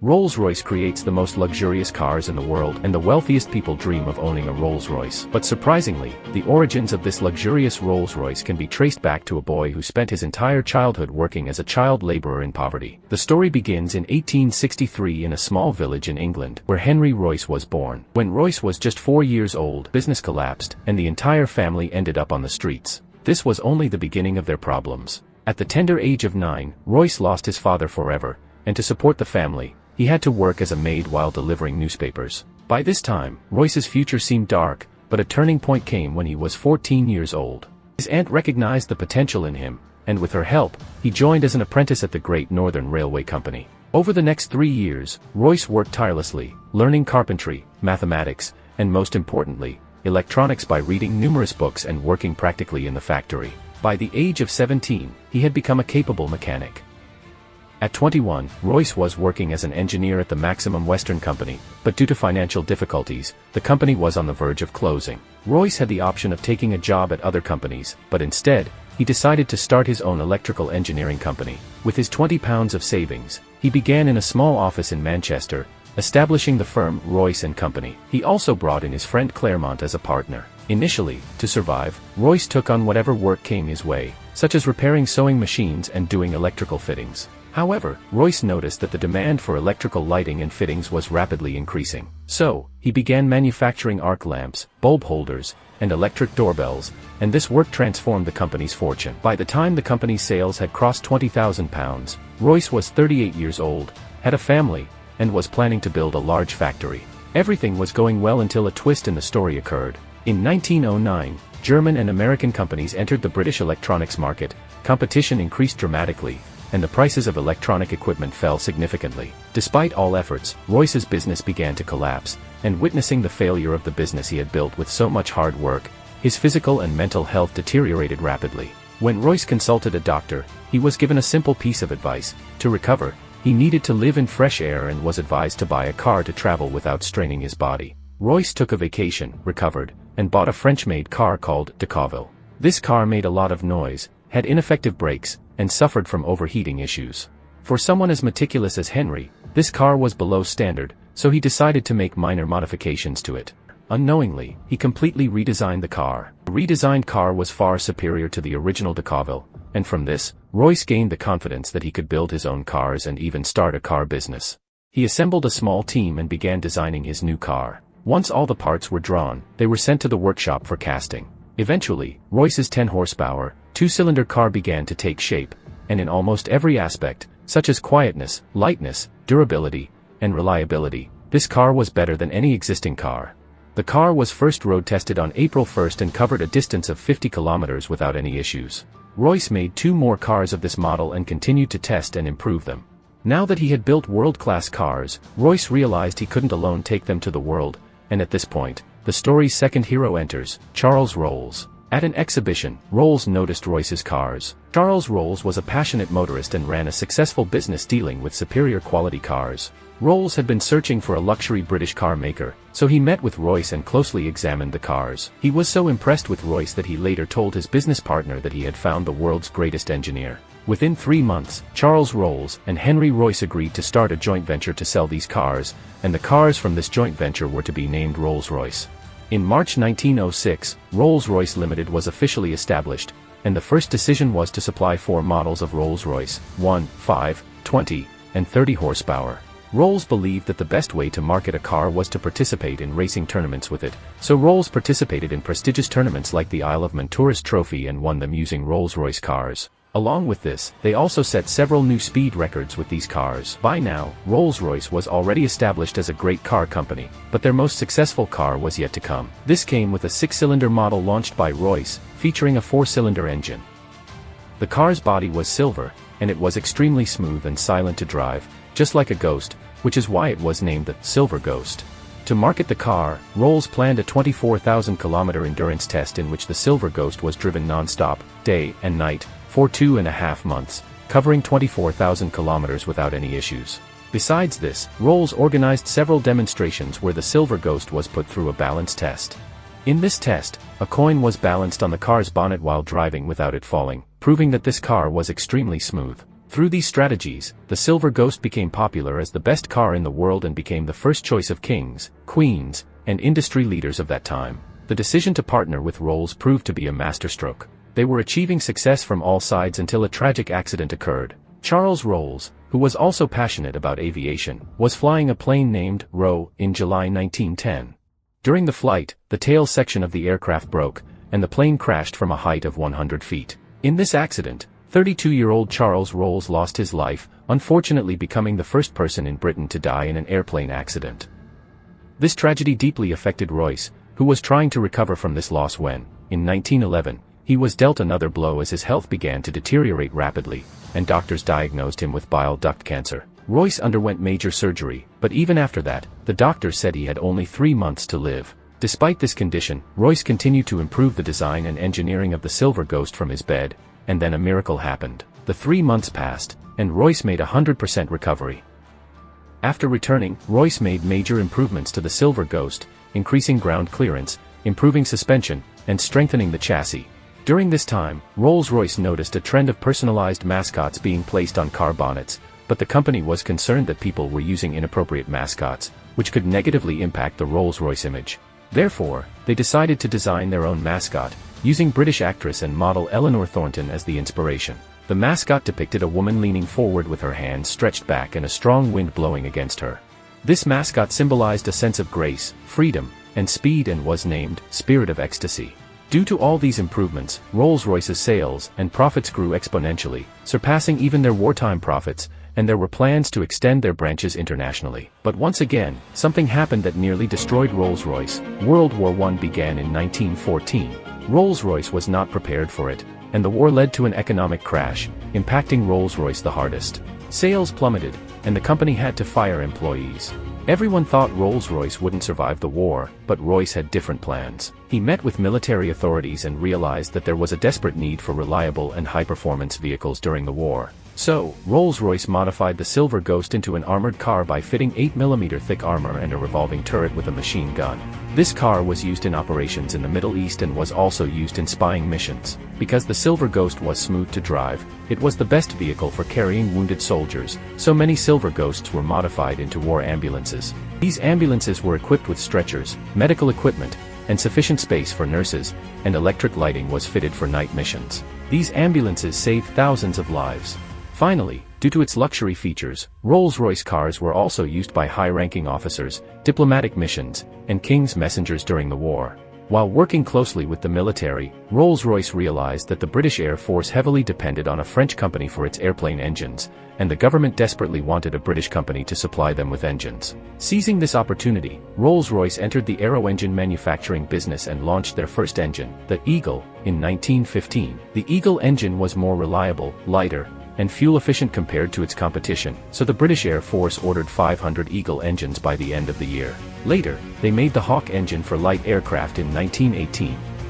Rolls-Royce creates the most luxurious cars in the world, and the wealthiest people dream of owning a Rolls-Royce. But surprisingly, the origins of this luxurious Rolls-Royce can be traced back to a boy who spent his entire childhood working as a child laborer in poverty. The story begins in 1863 in a small village in England, where Henry Royce was born. When Royce was just 4 years old, business collapsed, and the entire family ended up on the streets. This was only the beginning of their problems. At the tender age of 9, Royce lost his father forever, and to support the family, he had to work as a maid while delivering newspapers. By this time, Royce's future seemed dark, but a turning point came when he was 14 years old. His aunt recognized the potential in him, and with her help, he joined as an apprentice at the Great Northern Railway Company. Over the next 3 years, Royce worked tirelessly, learning carpentry, mathematics, and most importantly, electronics by reading numerous books and working practically in the factory. By the age of 17, he had become a capable mechanic. At 21, Royce was working as an engineer at the Maximum Western Company, but due to financial difficulties, the company was on the verge of closing. Royce had the option of taking a job at other companies, but instead, he decided to start his own electrical engineering company. With his £20 of savings, he began in a small office in Manchester, establishing the firm Royce & Company. He also brought in his friend Claremont as a partner. Initially, to survive, Royce took on whatever work came his way, such as repairing sewing machines and doing electrical fittings. However, Royce noticed that the demand for electrical lighting and fittings was rapidly increasing. So, he began manufacturing arc lamps, bulb holders, and electric doorbells, and this work transformed the company's fortune. By the time the company's sales had crossed £20,000, Royce was 38 years old, had a family, and was planning to build a large factory. Everything was going well until a twist in the story occurred. In 1909, German and American companies entered the British electronics market, competition increased dramatically, and the prices of electronic equipment fell significantly. Despite all efforts, Royce's business began to collapse, and witnessing the failure of the business he had built with so much hard work, his physical and mental health deteriorated rapidly. When Royce consulted a doctor, he was given a simple piece of advice: to recover, he needed to live in fresh air and was advised to buy a car to travel without straining his body. Royce took a vacation, recovered, and bought a French-made car called daredevil. This car made a lot of noise, had ineffective brakes, and suffered from overheating issues. For someone as meticulous as Henry, this car was below standard, so he decided to make minor modifications to it. Unknowingly, he completely redesigned the car. The redesigned car was far superior to the original daredevil, and from this, Royce gained the confidence that he could build his own cars and even start a car business. He assembled a small team and began designing his new car. Once all the parts were drawn, they were sent to the workshop for casting. Eventually, Royce's 10-horsepower, two-cylinder car began to take shape, and in almost every aspect, such as quietness, lightness, durability, and reliability, this car was better than any existing car. The car was first road tested on April 1st and covered a distance of 50 kilometers without any issues. Royce made 2 more cars of this model and continued to test and improve them. Now that he had built world-class cars, Royce realized he couldn't alone take them to the world, and at this point, the story's second hero enters, Charles Rolls. At an exhibition, Rolls noticed Royce's cars. Charles Rolls was a passionate motorist and ran a successful business dealing with superior quality cars. Rolls had been searching for a luxury British car maker, so he met with Royce and closely examined the cars. He was so impressed with Royce that he later told his business partner that he had found the world's greatest engineer. Within 3 months, Charles Rolls and Henry Royce agreed to start a joint venture to sell these cars, and the cars from this joint venture were to be named Rolls-Royce. In March 1906, Rolls-Royce Limited was officially established, and the first decision was to supply 4 models of Rolls-Royce: 1, 5, 20, and 30 horsepower. Rolls believed that the best way to market a car was to participate in racing tournaments with it, so Rolls participated in prestigious tournaments like the Isle of Man Tourist Trophy and won them using Rolls-Royce cars. Along with this, they also set several new speed records with these cars. By now, Rolls-Royce was already established as a great car company, but their most successful car was yet to come. This came with a 6-cylinder model launched by Royce, featuring a 4-cylinder engine. The car's body was silver, and it was extremely smooth and silent to drive, just like a Ghost, which is why it was named the Silver Ghost. To market the car, Rolls planned a 24,000-kilometer endurance test in which the Silver Ghost was driven non-stop, day and night, for 2.5 months, covering 24,000 kilometers without any issues. Besides this, Rolls organized several demonstrations where the Silver Ghost was put through a balance test. In this test, a coin was balanced on the car's bonnet while driving without it falling, proving that this car was extremely smooth. Through these strategies, the Silver Ghost became popular as the best car in the world and became the first choice of kings, queens, and industry leaders of that time. The decision to partner with Rolls proved to be a masterstroke. They were achieving success from all sides until a tragic accident occurred. Charles Rolls, who was also passionate about aviation, was flying a plane named Roe in July 1910. During the flight, the tail section of the aircraft broke, and the plane crashed from a height of 100 feet. In this accident, 32-year-old Charles Rolls lost his life, unfortunately becoming the first person in Britain to die in an airplane accident. This tragedy deeply affected Royce, who was trying to recover from this loss when, in 1911, he was dealt another blow as his health began to deteriorate rapidly, and doctors diagnosed him with bile duct cancer. Royce underwent major surgery, but even after that, the doctors said he had only 3 months to live. Despite this condition, Royce continued to improve the design and engineering of the Silver Ghost from his bed, and then a miracle happened. The 3 months passed, and Royce made 100% recovery. After returning, Royce made major improvements to the Silver Ghost, increasing ground clearance, improving suspension, and strengthening the chassis. During this time, Rolls-Royce noticed a trend of personalized mascots being placed on car bonnets, but the company was concerned that people were using inappropriate mascots, which could negatively impact the Rolls-Royce image. Therefore, they decided to design their own mascot, using British actress and model Eleanor Thornton as the inspiration. The mascot depicted a woman leaning forward with her hands stretched back and a strong wind blowing against her. This mascot symbolized a sense of grace, freedom, and speed and was named Spirit of Ecstasy. Due to all these improvements, Rolls-Royce's sales and profits grew exponentially, surpassing even their wartime profits, and there were plans to extend their branches internationally. But once again, something happened that nearly destroyed Rolls-Royce. World War I began in 1914. Rolls-Royce was not prepared for it, and the war led to an economic crash, impacting Rolls-Royce the hardest. Sales plummeted, and the company had to fire employees. Everyone thought Rolls-Royce wouldn't survive the war, but Royce had different plans. He met with military authorities and realized that there was a desperate need for reliable and high-performance vehicles during the war. So, Rolls-Royce modified the Silver Ghost into an armored car by fitting 8mm thick armor and a revolving turret with a machine gun. This car was used in operations in the Middle East and was also used in spying missions. Because the Silver Ghost was smooth to drive, it was the best vehicle for carrying wounded soldiers, so many Silver Ghosts were modified into war ambulances. These ambulances were equipped with stretchers, medical equipment, and sufficient space for nurses, and electric lighting was fitted for night missions. These ambulances saved thousands of lives. Finally, due to its luxury features, Rolls-Royce cars were also used by high-ranking officers, diplomatic missions, and king's messengers during the war. While working closely with the military, Rolls-Royce realized that the British Air Force heavily depended on a French company for its airplane engines, and the government desperately wanted a British company to supply them with engines. Seizing this opportunity, Rolls-Royce entered the aero engine manufacturing business and launched their first engine, the Eagle, in 1915. The Eagle engine was more reliable, lighter, and fuel-efficient compared to its competition, so the British Air Force ordered 500 Eagle engines by the end of the year. Later, they made the Hawk engine for light aircraft in 1918.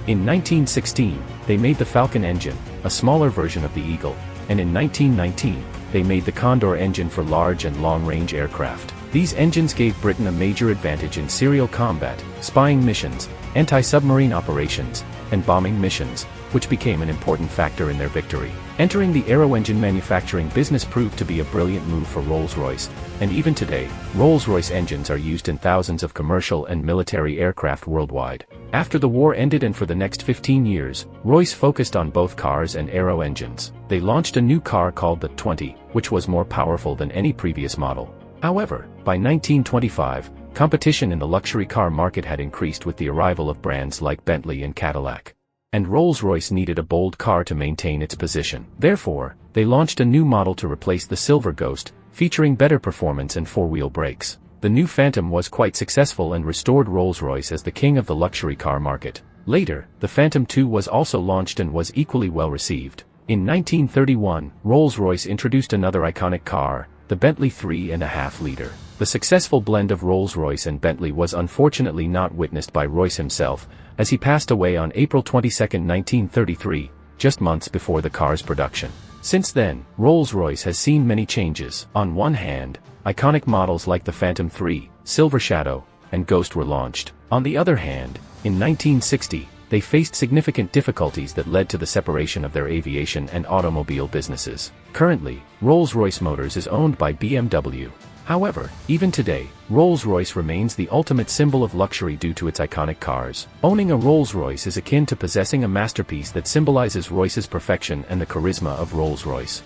In 1916, they made the Falcon engine, a smaller version of the Eagle, and in 1919, they made the Condor engine for large and long-range aircraft. These engines gave Britain a major advantage in serial combat, spying missions, anti-submarine operations, and bombing missions, which became an important factor in their victory. Entering the aero engine manufacturing business proved to be a brilliant move for Rolls-Royce, and even today, Rolls-Royce engines are used in thousands of commercial and military aircraft worldwide. After the war ended and for the next 15 years, Royce focused on both cars and aero engines. They launched a new car called the 20, which was more powerful than any previous model. However, by 1925, competition in the luxury car market had increased with the arrival of brands like Bentley and Cadillac. And Rolls-Royce needed a bold car to maintain its position. Therefore, they launched a new model to replace the Silver Ghost, featuring better performance and four-wheel brakes. The new Phantom was quite successful and restored Rolls-Royce as the king of the luxury car market. Later, the Phantom 2 was also launched and was equally well received. In 1931, Rolls-Royce introduced another iconic car, the Bentley 3.5-liter. The successful blend of Rolls-Royce and Bentley was unfortunately not witnessed by Royce himself, as he passed away on April 22, 1933, just months before the car's production. Since then, Rolls-Royce has seen many changes. On one hand, iconic models like the Phantom 3, Silver Shadow, and Ghost were launched. On the other hand, in 1960, they faced significant difficulties that led to the separation of their aviation and automobile businesses. Currently, Rolls-Royce Motors is owned by BMW. However, even today, Rolls-Royce remains the ultimate symbol of luxury due to its iconic cars. Owning a Rolls-Royce is akin to possessing a masterpiece that symbolizes Royce's perfection and the charisma of Rolls-Royce.